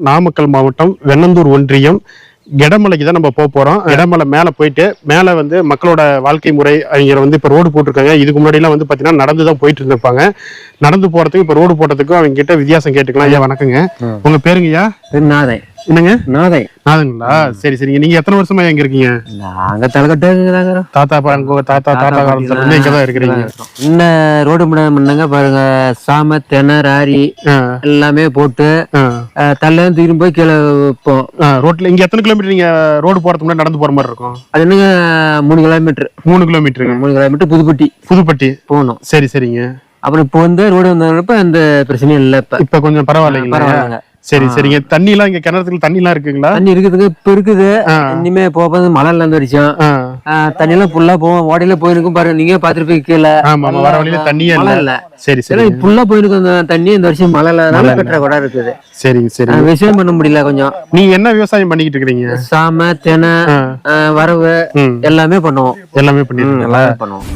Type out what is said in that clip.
நாமக்கல் மாவட்டம் வெண்ணந்தூர் ஒன்றியம் கெடமலைக்கு தான் நம்ம போறோம். இடமலை மேல போயிட்டு மேல வந்து மக்களோட வாழ்க்கை முறை அவங்க இப்ப ரோடு போட்டிருக்காங்க. இதுக்கு முன்னாடி எல்லாம் பாத்தீங்கன்னா நடந்துதான் போயிட்டு இருந்திருப்பாங்க. நடந்து போறதுக்கு இப்ப ரோடு போட்டதுக்கும் அவங்க கிட்ட வித்தியாசம் கேட்டுக்கலாம். ஐயா வணக்கங்க, உங்க பேருங்கய்யா? நாதை. என்னங்க? நாதை. நாதுங்களா? சரி சரிங்க. நீங்க எத்தனை வருஷமா எங்க இருக்கீங்க? நாங்க தலைக்கட்டு தாத்தா காலத்துல இருந்து இங்கதான் இருக்கிறீங்க. இன்னும் ரோடு முன்னாங்க பாருங்க, சாம தென்னை ராரி எல்லாமே போட்டு தள்ள தூக்கி போய் கீழே வைப்போம். ரோட்ல இங்க எத்தனை கிலோமீட்டர் நீங்க ரோடு போறதுக்கு முன்னாடி நடந்து போற மாதிரி இருக்கும்? அது என்னங்க 3 கிலோமீட்டர். 3 கிலோமீட்டருங்க. 3 கிலோமீட்டர் புதுப்பட்டி போகணும். சரி சரிங்க. அப்புறம் இப்போ ரோடு வந்தப்ப அந்த பிரச்சனையும் இல்லை. இப்ப கொஞ்சம் பரவாயில்லைங்க. சரி சரிங்க. தண்ணி எல்லாம் இங்க கிணத்துல தண்ணி எல்லாம் இருக்குங்களா? தண்ணி இருக்குதுங்க, இப்ப இருக்குது. இனிமே போக மழை இருந்து வரைக்கும் தண்ணி எல்லாம் ஃபுல்லா போவோம். ஓடையில போயிருக்கும் பாருங்க, நீங்க பாத்துருப்பீங்க கீழே. வர வழியில தண்ணியே இல்ல. சரி சரி. ஃபுல்லா போயிருக்கும் அந்த தண்ணி. இந்த வருஷம் மழை இல்லாத பெற்ற கூட இருக்குது. சரிங்க சரி. விவசாயம் பண்ண முடியல கொஞ்சம். நீங்க என்ன விவசாயம் பண்ணிக்கிட்டு இருக்கீங்க? சாம தென்னை வரவு எல்லாமே பண்ணுவோம். எல்லாமே பண்ணிருக்கீங்களா? பண்ணுவோம்.